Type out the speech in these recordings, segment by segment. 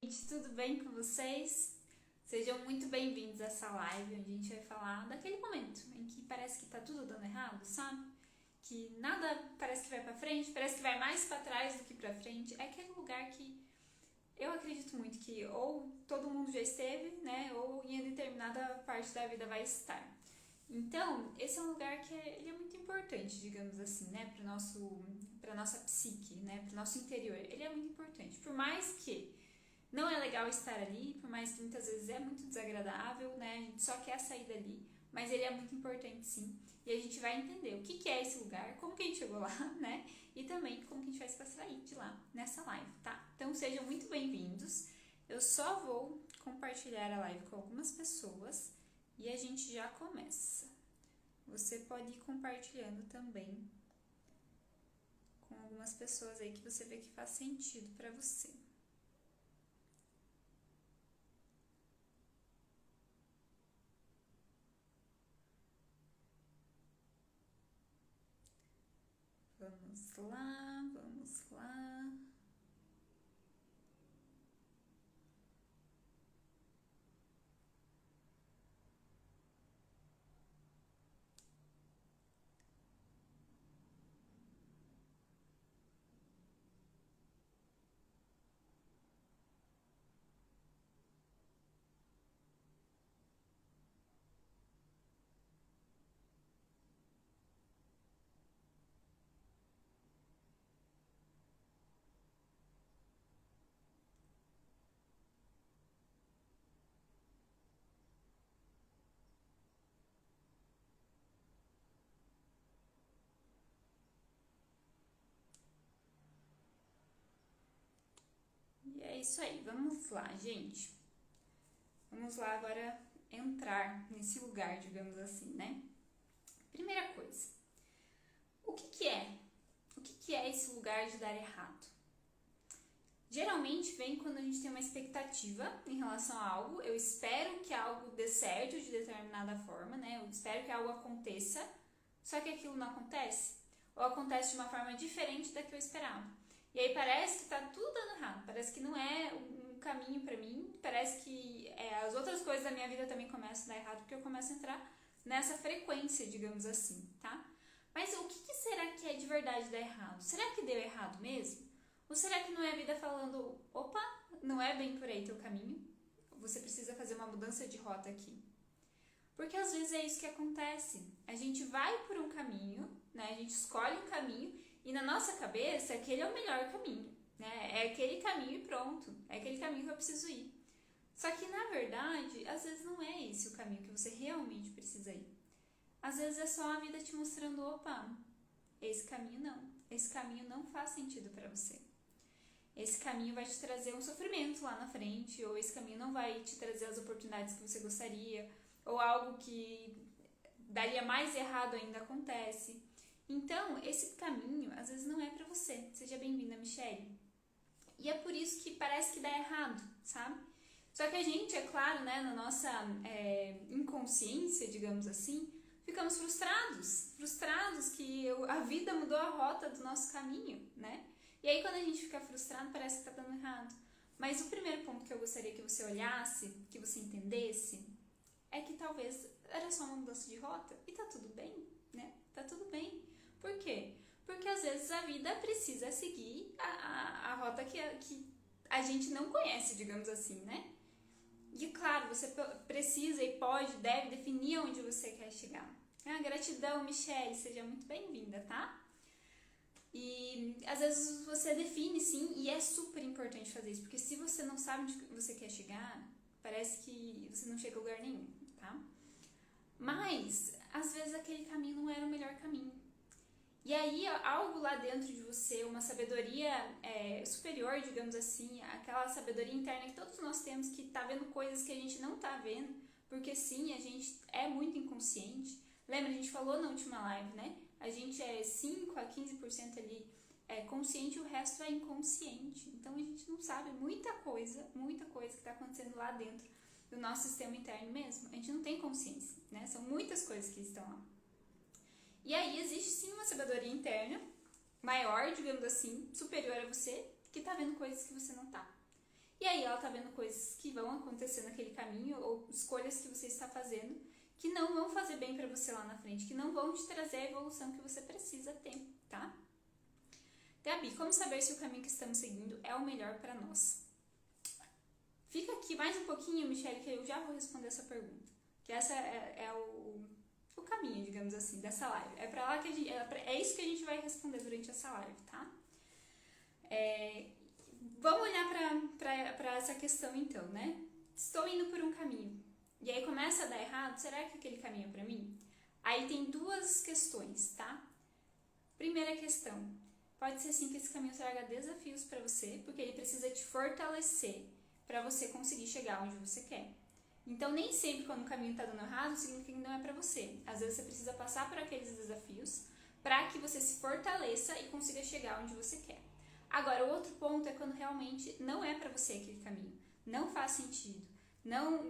Gente, tudo bem com vocês? Sejam muito bem-vindos a essa live onde a gente vai falar daquele momento em que parece que tá tudo dando errado, sabe? Que nada parece que vai pra frente, parece que vai mais pra trás do que pra frente. É aquele lugar que eu acredito muito que ou todo mundo já esteve, né? Ou em determinada parte da vida vai estar. Então, esse é um lugar que ele é muito importante, digamos assim, né, para nossa psique, né, para o nosso interior. Ele é muito importante. Por mais que não é legal estar ali, por mais que muitas vezes é muito desagradável, né? A gente só quer sair dali, mas ele é muito importante sim. E a gente vai entender o que é esse lugar, como que a gente chegou lá, né? E também como que a gente faz para sair de lá nessa live, tá? Então sejam muito bem-vindos. Eu só vou compartilhar a live com algumas pessoas e a gente já começa. Você pode ir compartilhando também com algumas pessoas aí que você vê que faz sentido para você. Vamos lá, vamos lá. E é isso aí, vamos lá, gente. Vamos lá agora entrar nesse lugar, digamos assim, né? Primeira coisa, o que que é? O que que é esse lugar de dar errado? Geralmente vem quando a gente tem uma expectativa em relação a algo. Eu espero que algo dê certo de determinada forma, né? Eu espero que algo aconteça, só que aquilo não acontece. Ou acontece de uma forma diferente da que eu esperava. E aí parece que tá tudo dando errado. Parece que não é um caminho pra mim. Parece que as outras coisas da minha vida também começam a dar errado, porque eu começo a entrar nessa frequência, digamos assim, tá? Mas o que que será que é de verdade dar errado? Será que deu errado mesmo? Ou será que não é a vida falando, opa, não é bem por aí teu caminho? Você precisa fazer uma mudança de rota aqui. Porque às vezes é isso que acontece. A gente vai por um caminho, né? A gente escolhe um caminho e na nossa cabeça aquele é o melhor caminho, né? É aquele caminho e pronto. É aquele caminho que eu preciso ir. Só que na verdade, às vezes não é esse o caminho que você realmente precisa ir. Às vezes é só a vida te mostrando, opa, esse caminho não. Esse caminho não faz sentido para você. Esse caminho vai te trazer um sofrimento lá na frente, ou esse caminho não vai te trazer as oportunidades que você gostaria, ou algo que daria mais errado ainda acontece. Então, esse caminho às vezes não é pra você. Seja bem-vinda, Michelle. E é por isso que parece que dá errado, sabe? Só que a gente, é claro, né, na nossa inconsciência, digamos assim, ficamos frustrados que a vida mudou a rota do nosso caminho, né? E aí quando a gente fica frustrado, parece que tá dando errado. Mas o primeiro ponto que eu gostaria que você olhasse, que você entendesse, é que talvez era só uma mudança de rota e tá tudo bem, né? Tá tudo bem. Por quê? Porque às vezes a vida precisa seguir a rota que a gente não conhece, digamos assim, né? E claro, você precisa e pode, deve definir onde você quer chegar. Gratidão, Michelle, seja muito bem-vinda, tá? E às vezes você define sim, e é super importante fazer isso, porque se você não sabe onde você quer chegar, parece que você não chega a lugar nenhum, tá? Mas às vezes aquele caminho não era o melhor caminho. E aí algo lá dentro de você, uma sabedoria superior, digamos assim, aquela sabedoria interna que todos nós temos, que tá vendo coisas que a gente não tá vendo, porque sim, a gente é muito inconsciente. Lembra, a gente falou na última live, né? A gente é 5 a 15% ali consciente e o resto é inconsciente. Então a gente não sabe muita coisa que está acontecendo lá dentro do nosso sistema interno mesmo. A gente não tem consciência, né? São muitas coisas que estão lá. E aí existe sim uma sabedoria interna maior, digamos assim, superior a você, que tá vendo coisas que você não tá. E aí ela tá vendo coisas que vão acontecer naquele caminho ou escolhas que você está fazendo que não vão fazer bem para você lá na frente, que não vão te trazer a evolução que você precisa ter, tá? Gabi, como saber se o caminho que estamos seguindo é o melhor para nós? Fica aqui mais um pouquinho, Michelle, que eu já vou responder essa pergunta. Que essa é o caminho, digamos assim, dessa live. É pra lá que é isso que a gente vai responder durante essa live, tá? Vamos olhar pra essa questão então, né? Estou indo por um caminho. E aí começa a dar errado, será que aquele caminho é pra mim? Aí tem duas questões, tá? Primeira questão, pode ser sim que esse caminho traga desafios pra você, porque ele precisa te fortalecer pra você conseguir chegar onde você quer. Então, nem sempre quando o caminho tá dando errado, significa que não é pra você. Às vezes você precisa passar por aqueles desafios pra que você se fortaleça e consiga chegar onde você quer. Agora, o outro ponto é quando realmente não é pra você aquele caminho. Não faz sentido.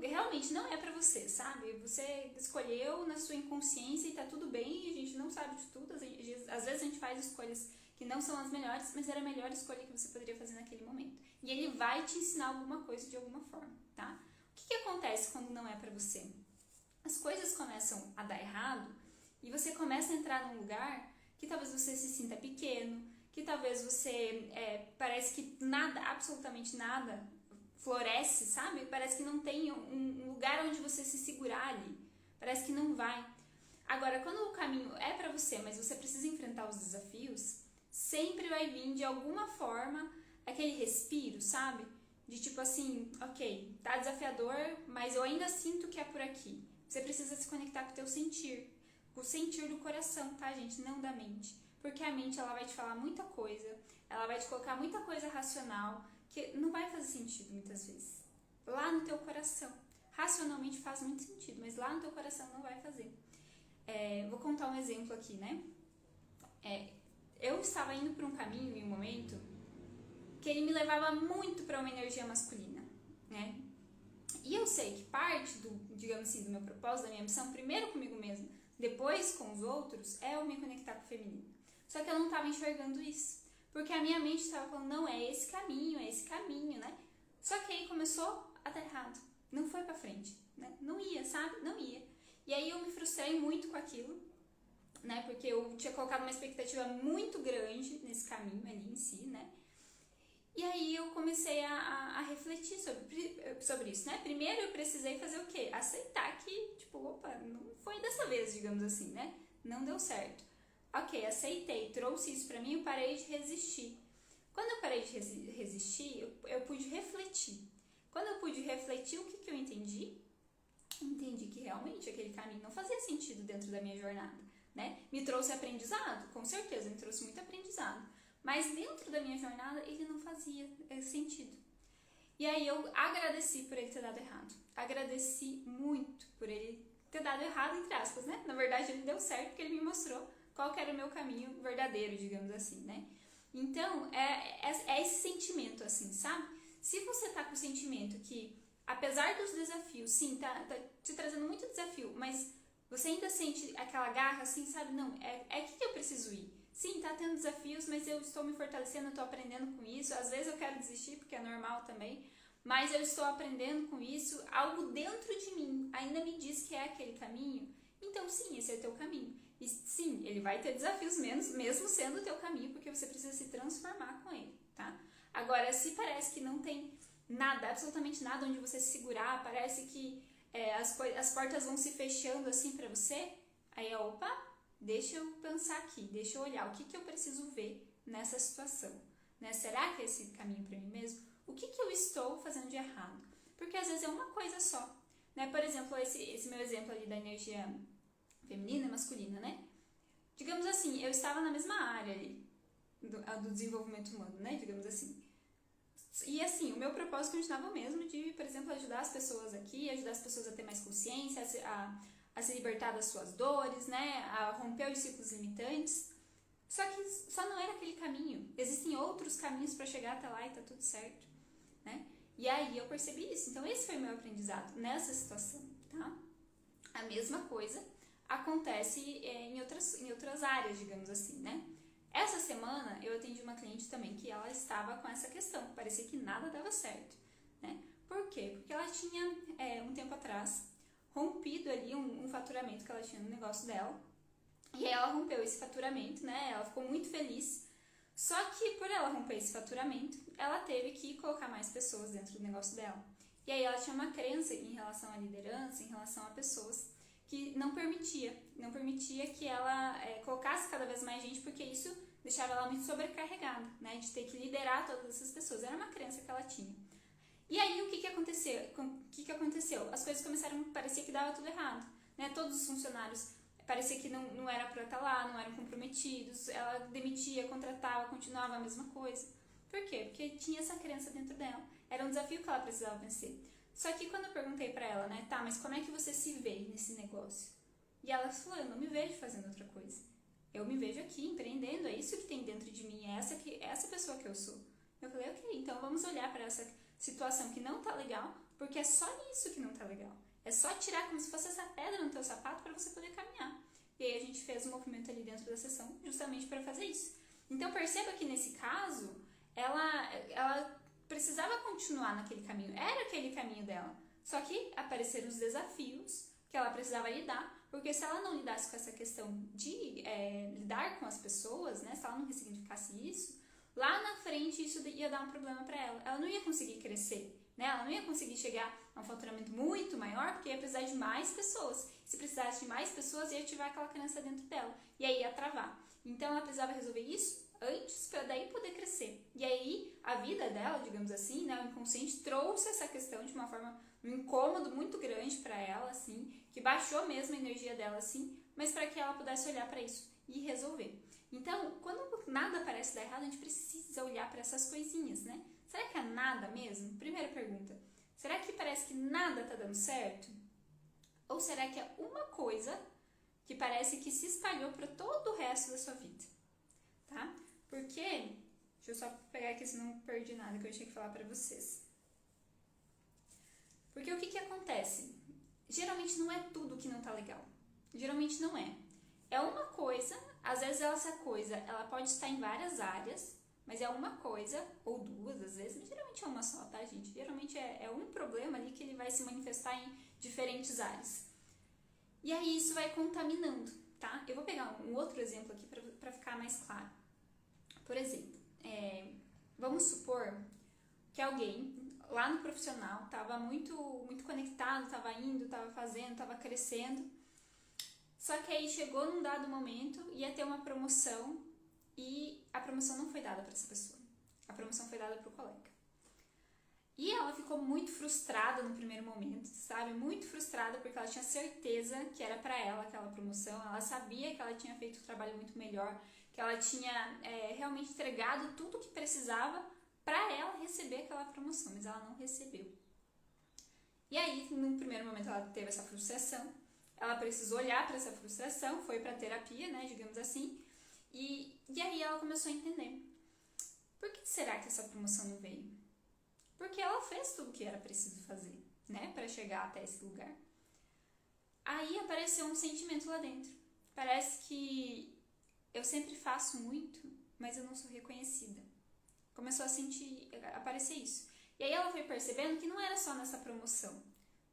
Realmente não é pra você, sabe? Você escolheu na sua inconsciência e tá tudo bem, a gente não sabe de tudo. Às vezes a gente faz escolhas que não são as melhores, mas era a melhor escolha que você poderia fazer naquele momento. E ele vai te ensinar alguma coisa de alguma forma, tá? O que acontece quando não é pra você? As coisas começam a dar errado e você começa a entrar num lugar que talvez você se sinta pequeno, que talvez você parece que nada, absolutamente nada floresce, sabe? Parece que não tem um lugar onde você se segurar ali. Parece que não vai. Agora, quando o caminho é pra você, mas você precisa enfrentar os desafios, sempre vai vir de alguma forma aquele respiro, sabe? De tipo assim, ok, tá desafiador, mas eu ainda sinto que é por aqui. Você precisa se conectar com o teu sentir. Com o sentir do coração, tá, gente? Não da mente. Porque a mente, ela vai te falar muita coisa, ela vai te colocar muita coisa racional, que não vai fazer sentido muitas vezes. Lá no teu coração. Racionalmente faz muito sentido, mas lá no teu coração não vai fazer. Vou contar um exemplo aqui, né? Eu estava indo por um caminho em um momento que ele me levava muito para uma energia masculina, né? E eu sei que parte digamos assim, do meu propósito, da minha missão, primeiro comigo mesmo, depois com os outros, é eu me conectar com o feminino. Só que eu não estava enxergando isso, porque a minha mente estava falando, não, é esse caminho, né? Só que aí começou a dar errado, não foi pra frente, né? Não ia, sabe? Não ia. E aí eu me frustrei muito com aquilo, né? Porque eu tinha colocado uma expectativa muito grande nesse caminho ali em si, né? E aí eu comecei a refletir sobre isso, né? Primeiro eu precisei fazer o quê? Aceitar que, tipo, opa, não foi dessa vez, digamos assim, né? Não deu certo. Ok, aceitei, trouxe isso pra mim, eu parei de resistir. Quando eu parei de resistir, eu pude refletir. Quando eu pude refletir, o que eu entendi? Entendi que realmente aquele caminho não fazia sentido dentro da minha jornada, né? Me trouxe aprendizado? Com certeza, me trouxe muito aprendizado. Mas dentro da minha jornada, ele não fazia sentido. E aí eu agradeci por ele ter dado errado. Agradeci muito por ele ter dado errado, entre aspas, né? Na verdade, ele deu certo porque ele me mostrou qual que era o meu caminho verdadeiro, digamos assim, né? Então, é esse sentimento, assim, sabe? Se você tá com o sentimento que, apesar dos desafios, sim, tá te trazendo muito desafio, mas você ainda sente aquela garra, assim, sabe? Não, é aqui que eu preciso ir. Sim, tá tendo desafios, mas eu estou me fortalecendo, eu tô aprendendo com isso. Às vezes eu quero desistir, porque é normal também, mas eu estou aprendendo com isso. Algo dentro de mim ainda me diz que é aquele caminho. Então, sim, esse é o teu caminho. E sim, ele vai ter desafios mesmo sendo o teu caminho, porque você precisa se transformar com ele, tá? Agora, se parece que não tem nada, absolutamente nada onde você se segurar, parece que as portas vão se fechando assim pra você, aí opa, deixa eu pensar aqui, deixa eu olhar o que eu preciso ver nessa situação, né? Será que é esse caminho pra mim mesmo? O que eu estou fazendo de errado? Porque às vezes é uma coisa só, né? Por exemplo, esse meu exemplo ali da energia feminina e masculina, né? Digamos assim, eu estava na mesma área ali do desenvolvimento humano, né? Digamos assim. E assim, o meu propósito continuava o mesmo de, por exemplo, ajudar as pessoas aqui, ajudar as pessoas a ter mais consciência, a se libertar das suas dores, né? A romper os ciclos limitantes. Só que só não era aquele caminho. Existem outros caminhos para chegar até lá e tá tudo certo, né? E aí eu percebi isso. Então esse foi o meu aprendizado nessa situação, tá? A mesma coisa acontece em outras áreas, digamos assim, né? Essa semana eu atendi uma cliente também que ela estava com essa questão, parecia que nada dava certo, tinha, um tempo atrás, rompido ali um faturamento que ela tinha no negócio dela. E aí ela rompeu esse faturamento, né? Ela ficou muito feliz. Só que por ela romper esse faturamento, ela teve que colocar mais pessoas dentro do negócio dela. E aí ela tinha uma crença em relação à liderança, em relação a pessoas, que não permitia que ela colocasse cada vez mais gente, porque isso deixava ela muito sobrecarregada, né? De ter que liderar todas essas pessoas. Era uma crença que ela tinha. E aí o que aconteceu? As coisas começaram a parecer que dava tudo errado, né? Todos os funcionários parecia que não era para estar lá, não eram comprometidos, ela demitia, contratava, continuava a mesma coisa. Por quê? Porque tinha essa crença dentro dela. Era um desafio que ela precisava vencer. Só que quando eu perguntei pra ela, né, tá, mas como é que você se vê nesse negócio? E ela falou, eu não me vejo fazendo outra coisa. Eu me vejo aqui empreendendo, é isso que tem dentro de mim, é essa pessoa que eu sou. Eu falei, ok, então vamos olhar para essa situação que não tá legal, porque é só isso que não tá legal. É só tirar como se fosse essa pedra no teu sapato para você poder caminhar. E aí a gente fez um movimento ali dentro da sessão justamente para fazer isso. Então perceba que nesse caso, ela precisava continuar naquele caminho. Era aquele caminho dela. Só que apareceram os desafios que ela precisava lidar, porque se ela não lidasse com essa questão de lidar com as pessoas, né, se ela não ressignificasse isso, lá na frente isso ia dar um problema para ela. Ela não ia conseguir crescer, né? Ela não ia conseguir chegar a um faturamento muito maior, porque ia precisar de mais pessoas. Se precisasse de mais pessoas, ia ativar aquela crença dentro dela. E aí ia travar. Então ela precisava resolver isso antes para daí poder crescer. E aí a vida dela, digamos assim, né, o inconsciente trouxe essa questão de uma forma, um incômodo muito grande para ela, assim, que baixou mesmo a energia dela, assim, mas para que ela pudesse olhar para isso e resolver. Então, quando nada parece dar errado, a gente precisa olhar para essas coisinhas, né? Será que é nada mesmo? Primeira pergunta. Será que parece que nada tá dando certo? Ou será que é uma coisa que parece que se espalhou para todo o resto da sua vida? Tá? Porque, deixa eu só pegar aqui, senão não perdi nada que eu tinha que falar pra vocês. Porque o que acontece? Geralmente não é tudo que não tá legal. Geralmente não é. É uma coisa, às vezes essa coisa, ela pode estar em várias áreas, mas é uma coisa, ou duas às vezes, mas geralmente é uma só, tá, gente? Geralmente é um problema ali que ele vai se manifestar em diferentes áreas. E aí isso vai contaminando, tá? Eu vou pegar um outro exemplo aqui pra ficar mais claro. Por exemplo, vamos supor que alguém lá no profissional estava muito conectado, estava indo, estava fazendo, estava crescendo. Só que aí chegou num dado momento, ia ter uma promoção e a promoção não foi dada para essa pessoa. A promoção foi dada para o colega. E ela ficou muito frustrada no primeiro momento, sabe? Muito frustrada porque ela tinha certeza que era para ela aquela promoção. Ela sabia que ela tinha feito um trabalho muito melhor, que ela tinha realmente entregado tudo o que precisava para ela receber aquela promoção, mas ela não recebeu. E aí, no primeiro momento, ela teve essa frustração, ela precisou olhar para essa frustração, foi para terapia, né, digamos assim, e aí ela começou a entender. Por que será que essa promoção não veio? Porque ela fez tudo o que era preciso fazer, né, para chegar até esse lugar. Aí apareceu um sentimento lá dentro. Parece que eu sempre faço muito, mas eu não sou reconhecida. Começou a aparecer isso. E aí ela foi percebendo que não era só nessa promoção,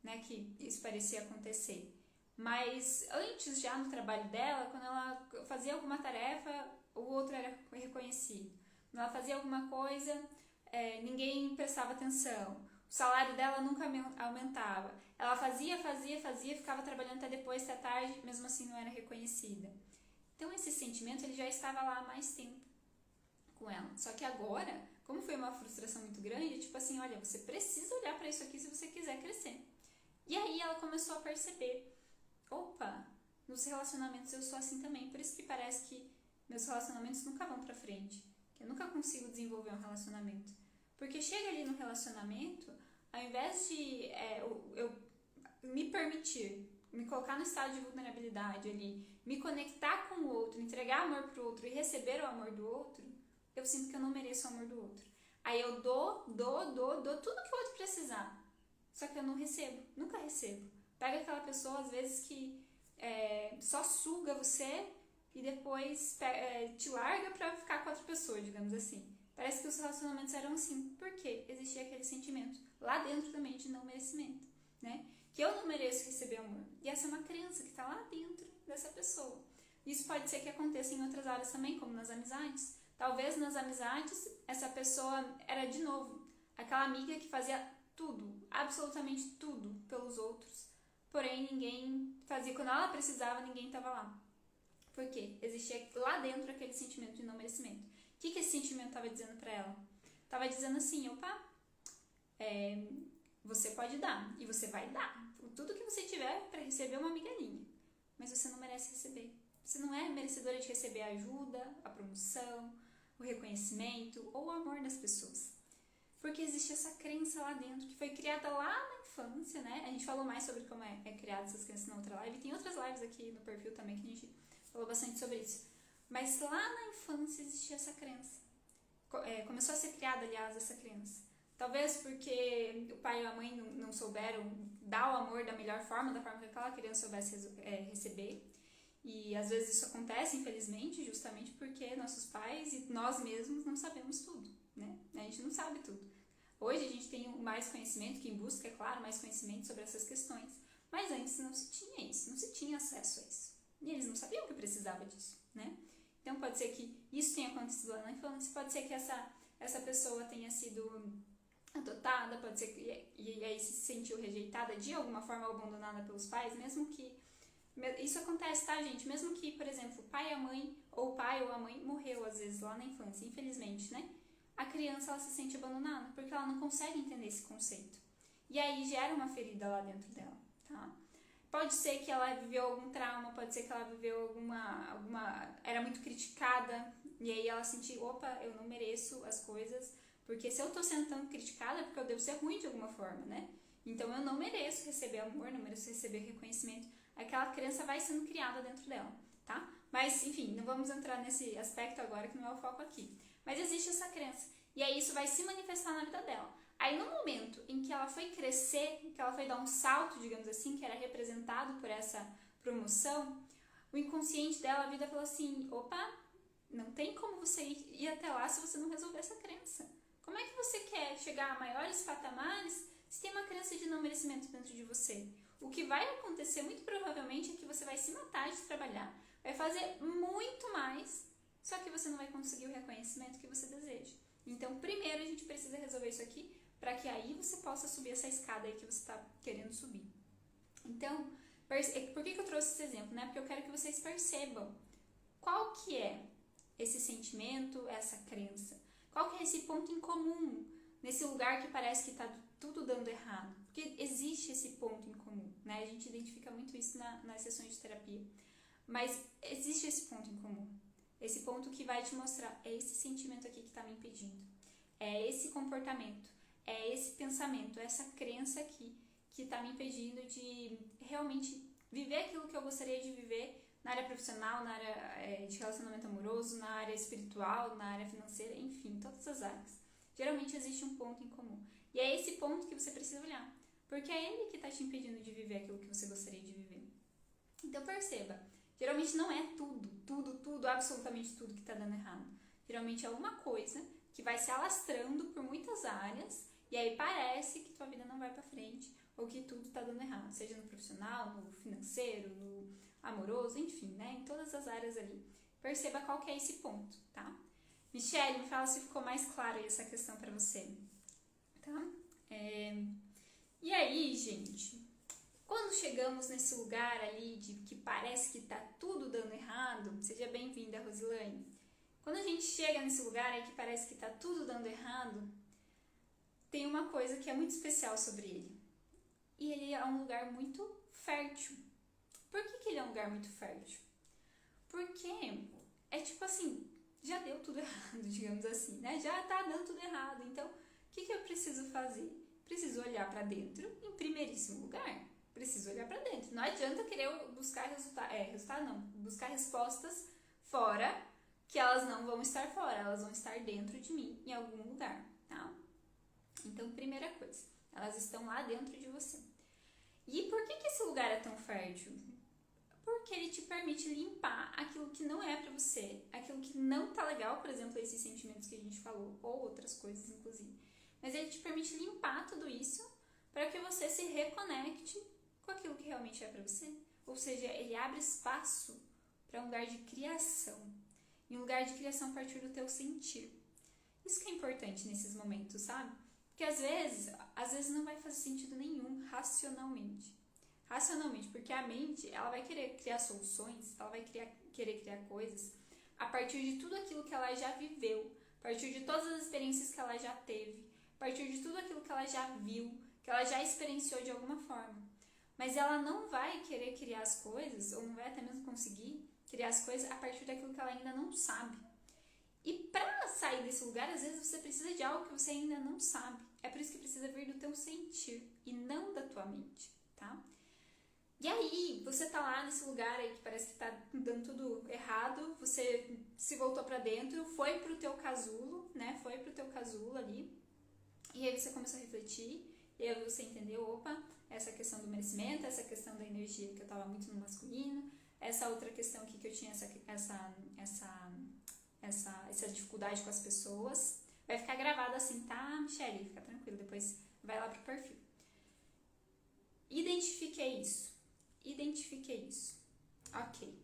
né, que isso parecia acontecer. Mas antes, já no trabalho dela, quando ela fazia alguma tarefa, o outro era reconhecido. Quando ela fazia alguma coisa, ninguém prestava atenção. O salário dela nunca aumentava. Ela fazia, ficava trabalhando até depois, até tarde, mesmo assim não era reconhecida. Então esse sentimento ele já estava lá há mais tempo com ela. Só que agora, como foi uma frustração muito grande, tipo assim, olha, você precisa olhar para isso aqui se você quiser crescer. E aí ela começou a perceber, opa, nos relacionamentos eu sou assim também. Por isso que parece que meus relacionamentos nunca vão pra frente, que eu nunca consigo desenvolver um relacionamento. Porque chega ali no relacionamento, ao invés de eu me permitir, me colocar no estado de vulnerabilidade ali, me conectar com o outro, entregar amor pro outro e receber o amor do outro, eu sinto que eu não mereço o amor do outro. Aí eu dou tudo que o outro precisar. Só que eu não recebo, nunca recebo. Pega aquela pessoa, às vezes, que só suga você e depois te larga pra ficar com outra pessoa, digamos assim. Parece que os relacionamentos eram assim. Por quê? Existia aquele sentimento lá dentro também de não merecimento, né? Que eu não mereço receber amor. E essa é uma crença que está lá dentro dessa pessoa. Isso pode ser que aconteça em outras áreas também, como nas amizades. Talvez nas amizades essa pessoa era de novo aquela amiga que fazia tudo, absolutamente tudo pelos outros. Porém, ninguém fazia. Quando ela precisava, ninguém estava lá. Por quê? Existia lá dentro aquele sentimento de não merecimento. O que esse sentimento estava dizendo para ela? Estava dizendo assim, opa, você pode dar e você vai dar tudo que você tiver para receber uma migalhinha, mas você não merece receber. Você não é merecedora de receber a ajuda, a promoção, o reconhecimento ou o amor das pessoas. Porque existe essa crença lá dentro, que foi criada lá na infância, né? A gente falou mais sobre como é criada essas crenças na outra live. Tem outras lives aqui no perfil também que a gente falou bastante sobre isso. Mas lá na infância existia essa crença. Começou a ser criada, aliás, essa crença. Talvez porque o pai e a mãe não souberam dar o amor da melhor forma, da forma que aquela criança soubesse receber. E às vezes isso acontece, infelizmente, justamente porque nossos pais e nós mesmos não sabemos tudo, né? A gente não sabe tudo. Hoje a gente tem mais conhecimento, quem busca, é claro, mais conhecimento sobre essas questões. Mas antes não se tinha isso, não se tinha acesso a isso. E eles não sabiam que precisava disso, né? Então pode ser que isso tenha acontecido lá na infância, pode ser que essa pessoa tenha sido adotada, pode ser que e aí se sentiu rejeitada de alguma forma ou abandonada pelos pais, mesmo que isso acontece, tá, gente? Mesmo que, por exemplo, o pai ou a mãe morreu às vezes lá na infância, infelizmente, né? A criança ela se sente abandonada porque ela não consegue entender esse conceito. E aí gera uma ferida lá dentro dela, tá? Pode ser que ela viveu algum trauma, pode ser que ela viveu era muito criticada e aí ela sentiu, opa, eu não mereço as coisas, porque se eu tô sendo tão criticada é porque eu devo ser ruim de alguma forma, né? Então eu não mereço receber amor, não mereço receber reconhecimento. Aquela criança vai sendo criada dentro dela, tá? Mas, enfim, não vamos entrar nesse aspecto agora que não é o foco aqui. Mas existe essa crença e aí isso vai se manifestar na vida dela. Aí no momento em que ela foi crescer, que ela foi dar um salto, digamos assim, que era representado por essa promoção, o inconsciente dela, a vida falou assim, opa, não tem como você ir até lá se você não resolver essa crença. Como é que você quer chegar a maiores patamares se tem uma crença de não merecimento dentro de você? O que vai acontecer muito provavelmente é que você vai se matar de trabalhar, vai fazer muito mais, só que você não vai conseguir o reconhecimento que você deseja. Então, primeiro a gente precisa resolver isso aqui, para que aí você possa subir essa escada aí que você está querendo subir. Então, por que eu trouxe esse exemplo? Né? Porque eu quero que vocês percebam qual que é esse sentimento, essa crença. Qual que é esse ponto em comum, nesse lugar que parece que está tudo dando errado? Porque existe esse ponto em comum, né? A gente identifica muito isso nas sessões de terapia. Mas existe esse ponto em comum. Esse ponto que vai te mostrar, é esse sentimento aqui que está me impedindo. É esse comportamento. É esse pensamento, essa crença aqui que está me impedindo de realmente viver aquilo que eu gostaria de viver na área profissional, na área de relacionamento amoroso, na área espiritual, na área financeira, enfim, todas as áreas. Geralmente existe um ponto em comum. E é esse ponto que você precisa olhar, porque é ele que está te impedindo de viver aquilo que você gostaria de viver. Então perceba, geralmente não é tudo, absolutamente tudo que está dando errado. Geralmente é uma coisa que vai se alastrando por muitas áreas e aí parece que tua vida não vai pra frente ou que tudo tá dando errado, seja no profissional, no financeiro, no amoroso, enfim, né? Em todas as áreas ali. Perceba qual que é esse ponto, tá? Michelle, me fala se ficou mais clara essa questão pra você, tá? E aí, gente, quando chegamos nesse lugar ali de que parece que tá tudo dando errado, seja bem-vinda, Rosilane. Quando a gente chega nesse lugar aí que parece que tá tudo dando errado, tem uma coisa que é muito especial sobre ele. E ele é um lugar muito fértil. Por que ele é um lugar muito fértil? Porque é tipo assim, já deu tudo errado, digamos assim, né? Já tá dando tudo errado. Então, o que eu preciso fazer? Preciso olhar para dentro em primeiríssimo lugar. Preciso olhar para dentro. Não adianta querer buscar buscar respostas fora, que elas não vão estar fora, elas vão estar dentro de mim, em algum lugar, tá? Então, primeira coisa, elas estão lá dentro de você. E por que esse lugar é tão fértil? Porque ele te permite limpar aquilo que não é pra você, aquilo que não tá legal, por exemplo, esses sentimentos que a gente falou, ou outras coisas, inclusive. Mas ele te permite limpar tudo isso para que você se reconecte com aquilo que realmente é pra você. Ou seja, ele abre espaço para um lugar de criação. E um lugar de criação a partir do teu sentir. Isso que é importante nesses momentos, sabe? Porque às vezes não vai fazer sentido nenhum racionalmente. Racionalmente, porque a mente, ela vai querer criar soluções, ela vai querer criar coisas a partir de tudo aquilo que ela já viveu, a partir de todas as experiências que ela já teve, a partir de tudo aquilo que ela já viu, que ela já experienciou de alguma forma. Mas ela não vai querer criar as coisas, ou não vai até mesmo conseguir criar as coisas a partir daquilo que ela ainda não sabe. E para sair desse lugar, às vezes você precisa de algo que você ainda não sabe. É por isso que precisa vir do teu sentir e não da tua mente, tá? E aí, você tá lá nesse lugar aí que parece que tá dando tudo errado, você se voltou pra dentro, foi pro teu casulo, né? Foi pro teu casulo ali. E aí você começou a refletir, e aí você entendeu, opa, essa questão do merecimento, essa questão da energia que eu tava muito no masculino, essa outra questão aqui que eu tinha essa dificuldade com as pessoas. Vai ficar gravado assim, tá, Michele? Fica tranquilo, depois vai lá pro perfil. Identifiquei isso. Ok.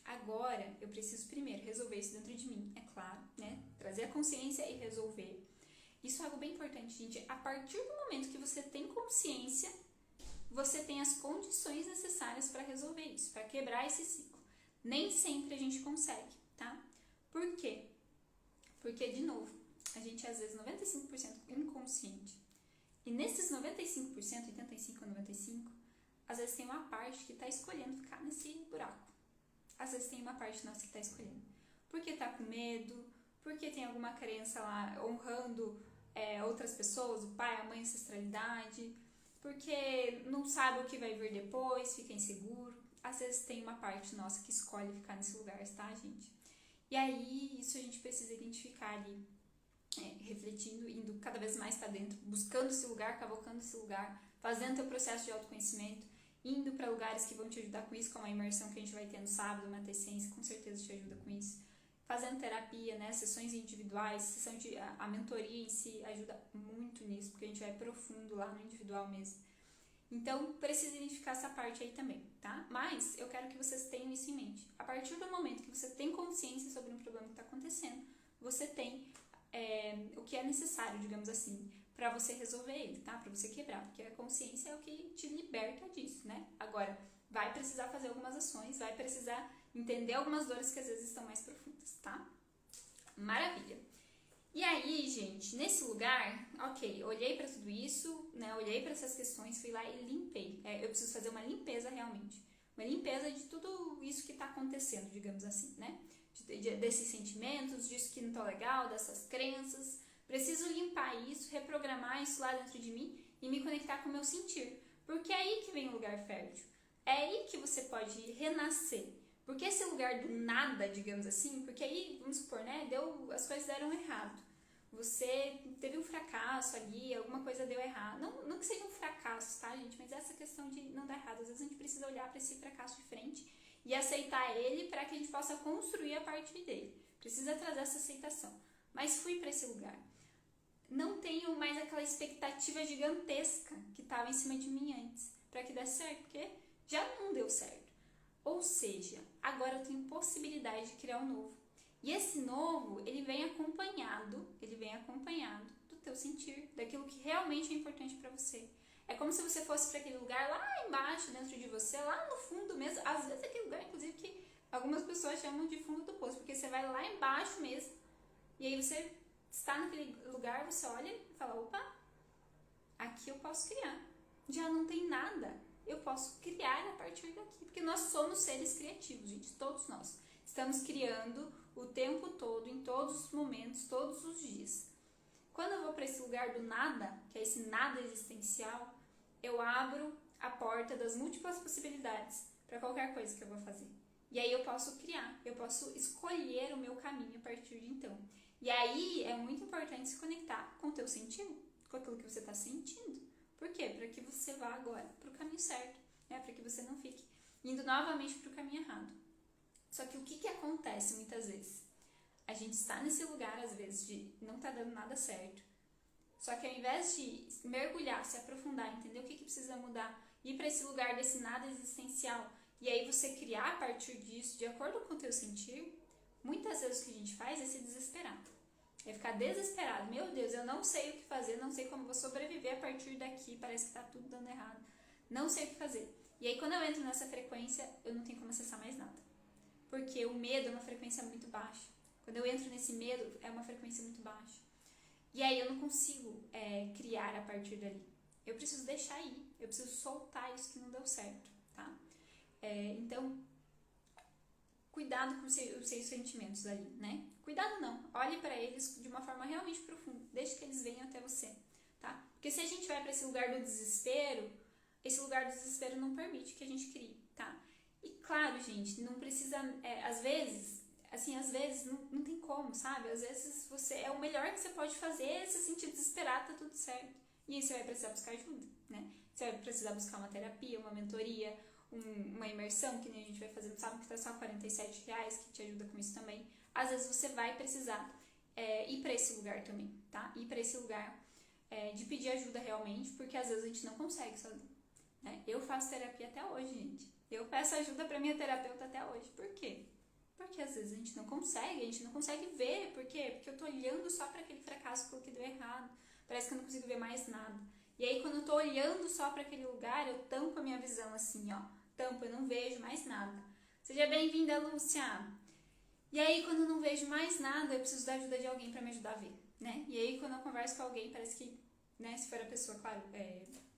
Agora eu preciso primeiro resolver isso dentro de mim, é claro, né? Trazer a consciência e resolver. Isso é algo bem importante, gente. A partir do momento que você tem consciência, você tem as condições necessárias para resolver isso, para quebrar esse ciclo. Nem sempre a gente consegue, tá? Por quê? Porque, de novo, a gente é às vezes 95% inconsciente. E nesses 95%, 85% ou 95%, às vezes tem uma parte que está escolhendo ficar nesse buraco. Às vezes tem uma parte nossa que está escolhendo. Porque está com medo, porque tem alguma crença lá honrando outras pessoas, o pai, a mãe, a ancestralidade, porque não sabe o que vai vir depois, fica inseguro. Às vezes tem uma parte nossa que escolhe ficar nesse lugar, tá, gente? E aí, isso a gente precisa identificar ali, refletindo, indo cada vez mais para dentro, buscando esse lugar, cavocando esse lugar, fazendo teu processo de autoconhecimento, indo para lugares que vão te ajudar com isso, como a imersão que a gente vai ter no sábado, uma Essência, com certeza te ajuda com isso. Fazendo terapia, né, sessões individuais, a mentoria em si ajuda muito nisso, porque a gente vai profundo lá no individual mesmo. Então, precisa identificar essa parte aí também, tá? Mas eu quero que vocês tenham isso em mente. A partir do momento que você tem consciência sobre um problema que está acontecendo, você tem o que é necessário, digamos assim, para você resolver ele, tá? Para você quebrar, porque a consciência é o que te liberta disso, né? Agora, vai precisar fazer algumas ações, vai precisar entender algumas dores que às vezes estão mais profundas, tá? Maravilha! E aí, gente, nesse lugar, ok, olhei para tudo isso, né? Olhei para essas questões, fui lá e limpei. Eu preciso fazer uma limpeza realmente. Uma limpeza de tudo isso que está acontecendo, digamos assim, né? Desses sentimentos, disso que não tá legal, dessas crenças. Preciso limpar isso, reprogramar isso lá dentro de mim e me conectar com o meu sentir. Porque é aí que vem o lugar fértil. É aí que você pode renascer. Porque esse lugar do nada, digamos assim, porque aí, vamos supor, né, as coisas deram errado. Você teve um fracasso ali, alguma coisa deu errado. Não que seja um fracasso, tá, gente? Mas essa questão de não dar errado. Às vezes a gente precisa olhar para esse fracasso de frente e aceitar ele para que a gente possa construir a partir dele. Precisa trazer essa aceitação. Mas fui para esse lugar. Não tenho mais aquela expectativa gigantesca que estava em cima de mim antes para que desse certo, porque já não deu certo. Ou seja, agora eu tenho possibilidade de criar um novo. E esse novo, ele vem acompanhado do teu sentir, daquilo que realmente é importante para você. É como se você fosse para aquele lugar lá embaixo, dentro de você, lá no fundo mesmo. Às vezes é aquele lugar, inclusive, que algumas pessoas chamam de fundo do poço, porque você vai lá embaixo mesmo, e aí você está naquele lugar, você olha e fala, opa, aqui eu posso criar. Já não tem nada. Eu posso criar a partir daqui, porque nós somos seres criativos, gente, todos nós. Estamos criando o tempo todo, em todos os momentos, todos os dias. Quando eu vou para esse lugar do nada, que é esse nada existencial, eu abro a porta das múltiplas possibilidades para qualquer coisa que eu vou fazer. E aí eu posso criar, eu posso escolher o meu caminho a partir de então. E aí é muito importante se conectar com o teu sentido, com aquilo que você está sentindo. Por quê? Para que você vá agora para o caminho certo, né? Para que você não fique indo novamente para o caminho errado. Só que o que acontece muitas vezes? A gente está nesse lugar, às vezes, de não tá dando nada certo. Só que ao invés de mergulhar, se aprofundar, entender o que precisa mudar, ir para esse lugar desse nada existencial, e aí você criar a partir disso, de acordo com o teu sentir, muitas vezes o que a gente faz é se desesperar. É ficar desesperado. Meu Deus, eu não sei o que fazer, não sei como vou sobreviver a partir daqui, parece que tá tudo dando errado. Não sei o que fazer. E aí quando eu entro nessa frequência, eu não tenho como acessar mais nada. Porque o medo é uma frequência muito baixa. Quando eu entro nesse medo, é uma frequência muito baixa. E aí eu não consigo criar a partir dali. Eu preciso deixar ir. Eu preciso soltar isso que não deu certo, tá? Então, cuidado com os seus sentimentos ali, né? Cuidado não. Olhe para eles de uma forma realmente profunda. Deixe que eles venham até você, tá? Porque se a gente vai para esse lugar do desespero, esse lugar do desespero não permite que a gente crie, tá? E claro, gente, não precisa... às vezes não tem como, sabe? Às vezes é o melhor que você pode fazer, se sentir desesperado, tá tudo certo. E aí você vai precisar buscar ajuda, né? Você vai precisar buscar uma terapia, uma mentoria, uma imersão, que nem a gente vai fazer no sábado, que tá só R$47, que te ajuda com isso também. Às vezes você vai precisar ir para esse lugar também, tá? Ir para esse lugar de pedir ajuda realmente, porque às vezes a gente não consegue sozinho, né? Eu faço terapia até hoje, gente. Eu peço ajuda pra minha terapeuta até hoje. Por quê? Porque às vezes a gente não consegue ver. Por quê? Porque eu tô olhando só para aquele fracasso que deu errado. Parece que eu não consigo ver mais nada. E aí quando eu tô olhando só para aquele lugar, eu tampo a minha visão assim, ó. Tampo, eu não vejo mais nada. Seja bem-vinda, Lúcia! E aí quando eu não vejo mais nada, eu preciso da ajuda de alguém para me ajudar a ver, né? E aí quando eu converso com alguém, parece que, né, se for a pessoa, claro,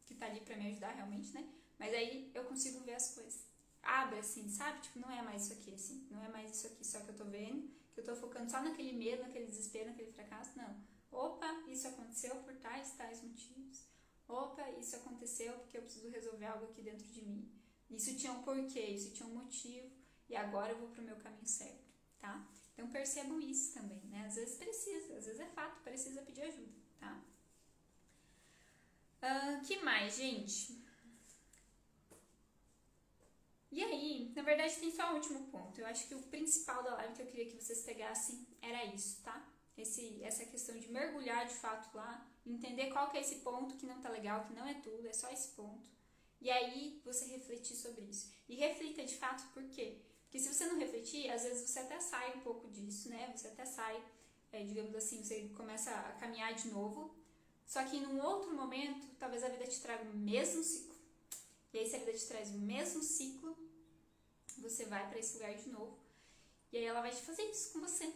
que tá ali para me ajudar realmente, né? Mas aí eu consigo ver as coisas. Abre assim, sabe? Tipo, não é mais isso aqui, assim. Não é mais isso aqui só que eu tô vendo, que eu tô focando só naquele medo, naquele desespero, naquele fracasso. Não. Opa, isso aconteceu por tais motivos. Opa, isso aconteceu porque eu preciso resolver algo aqui dentro de mim. Isso tinha um porquê, isso tinha um motivo. E agora eu vou pro meu caminho certo, tá? Então percebam isso também, né? Às vezes precisa, às vezes é fato, precisa pedir ajuda, tá? Que mais, gente? E aí, na verdade tem só o último ponto. Eu acho que o principal da live que eu queria que vocês pegassem era isso, tá? Essa questão de mergulhar de fato lá, entender qual que é esse ponto que não tá legal, que não é tudo, é só esse ponto. E aí você refletir sobre isso. E reflita de fato por quê? Porque se você não refletir, às vezes você até sai um pouco disso, né? Você até sai, digamos assim, você começa a caminhar de novo. Só que num outro momento, talvez a vida te traga o mesmo ciclo. E aí se a vida te traz o mesmo ciclo, você vai para esse lugar de novo. E aí ela vai te fazer isso com você.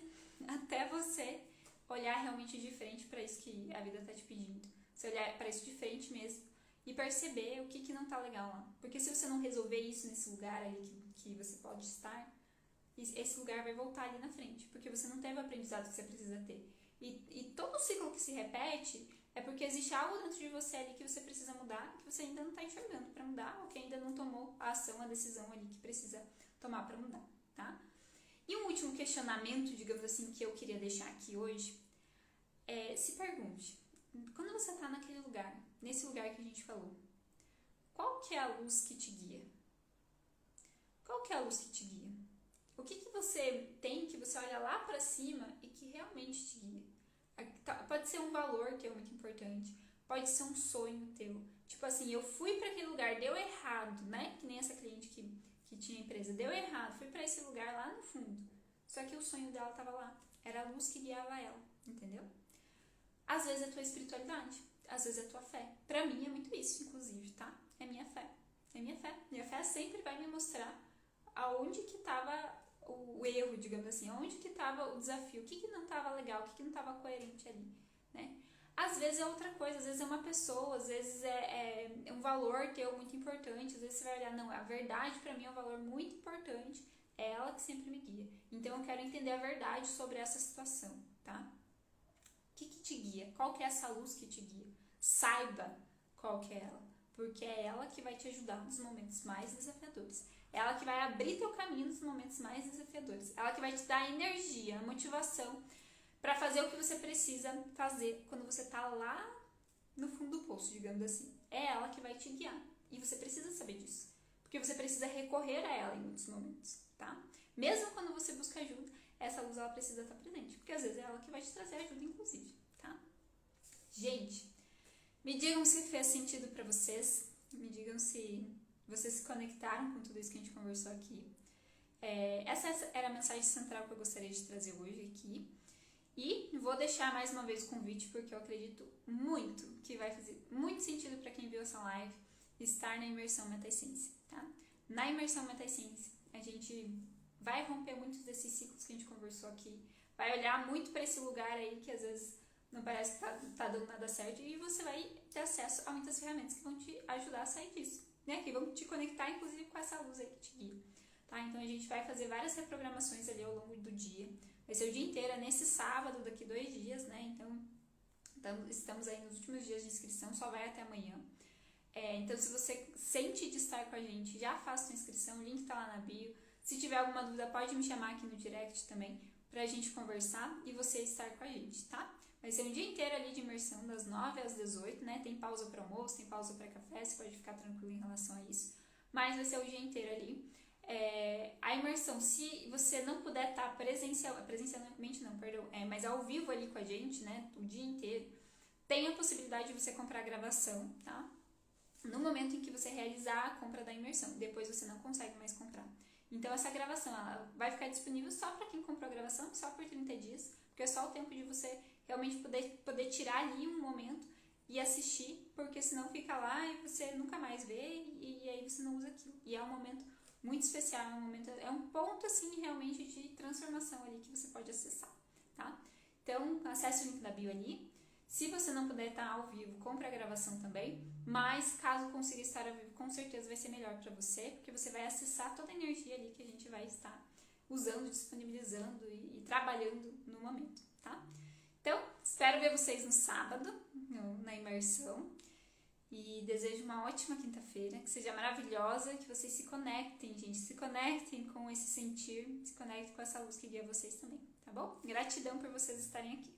Até você olhar realmente de frente para isso que a vida tá te pedindo. Você olhar para isso de frente mesmo e perceber o que não tá legal lá. Porque se você não resolver isso nesse lugar ali que você pode estar, esse lugar vai voltar ali na frente. Porque você não teve o aprendizado que você precisa ter. E todo ciclo que se repete é porque existe algo dentro de você ali que você precisa mudar, que você ainda não está enxergando para mudar, ou que ainda não tomou a ação, a decisão ali que precisa tomar para mudar, tá? E um último questionamento, digamos assim, que eu queria deixar aqui hoje, se pergunte, quando você está naquele lugar, nesse lugar que a gente falou, qual que é a luz que te guia? Qual que é a luz que te guia? O que você tem que você olha lá para cima e que realmente te guia? Pode ser um valor teu muito importante, pode ser um sonho teu. Tipo assim, eu fui para aquele lugar, deu errado, né? Que nem essa cliente que tinha empresa, deu errado, fui para esse lugar lá no fundo. Só que o sonho dela tava lá, era a luz que guiava ela, entendeu? Às vezes é tua espiritualidade, às vezes é tua fé. Pra mim é muito isso, inclusive, tá? É minha fé, é minha fé. Minha fé sempre vai me mostrar aonde que tava o erro, digamos assim, onde que estava o desafio, o que não estava legal, o que não estava coerente ali, né? Às vezes é outra coisa, às vezes é uma pessoa, às vezes é um valor teu muito importante, às vezes você vai olhar, não, a verdade pra mim é um valor muito importante, é ela que sempre me guia. Então eu quero entender a verdade sobre essa situação, tá? O que te guia? Qual que é essa luz que te guia? Saiba qual que é ela, porque é ela que vai te ajudar nos momentos mais desafiadores. Ela que vai abrir teu caminho nos momentos mais desafiadores. Ela que vai te dar a energia, a motivação para fazer o que você precisa fazer quando você tá lá no fundo do poço, digamos assim. É ela que vai te guiar. E você precisa saber disso. porque você precisa recorrer a ela em muitos momentos, tá? Mesmo quando você busca ajuda, essa luz ela precisa estar presente, porque às vezes é ela que vai te trazer ajuda, inclusive, tá? Gente, me digam se fez sentido para vocês, me digam se vocês se conectaram com tudo isso que a gente conversou aqui. Essa era a mensagem central que eu gostaria de trazer hoje aqui. E vou deixar mais uma vez o convite, porque eu acredito muito que vai fazer muito sentido para quem viu essa live estar na imersão Metaessência, tá? Na imersão Metaessência, a gente vai romper muitos desses ciclos que a gente conversou aqui, vai olhar muito para esse lugar aí que às vezes não parece que tá dando nada certo, e você vai ter acesso a muitas ferramentas que vão te ajudar a sair disso, né? Que vão te conectar, inclusive, com essa luz aí que te guia, tá? Então a gente vai fazer várias reprogramações ali ao longo do dia. Vai ser o dia inteiro, é nesse sábado, daqui 2 dias, né? Então, estamos aí nos últimos dias de inscrição, só vai até amanhã. Então, se você sente de estar com a gente, já faça sua inscrição, o link tá lá na bio. Se tiver alguma dúvida, pode me chamar aqui no direct também, pra gente conversar e você estar com a gente, tá? Vai ser um dia inteiro ali de imersão, das 9 às 18, né? Tem pausa para almoço, tem pausa para café, você pode ficar tranquilo em relação a isso. Mas vai ser o dia inteiro ali. A imersão, se você não puder estar presencialmente não, perdão, mas ao vivo ali com a gente, né, o dia inteiro, tem a possibilidade de você comprar a gravação, tá? No momento em que você realizar a compra da imersão, depois você não consegue mais comprar. Então essa gravação, ela vai ficar disponível só para quem comprou a gravação, só por 30 dias, porque é só o tempo de você realmente poder tirar ali um momento e assistir, porque senão fica lá e você nunca mais vê e aí você não usa aquilo. E é um momento muito especial, é um ponto assim realmente de transformação ali que você pode acessar, tá? Então, acesse o link da bio ali. Se você não puder estar ao vivo, compre a gravação também, mas caso consiga estar ao vivo, com certeza vai ser melhor para você, porque você vai acessar toda a energia ali que a gente vai estar usando, disponibilizando e trabalhando no momento, tá? Então, espero ver vocês no sábado, na imersão. E desejo uma ótima quinta-feira, que seja maravilhosa, que vocês se conectem, gente. Se conectem com esse sentir, se conectem com essa luz que guia vocês também, tá bom? Gratidão por vocês estarem aqui.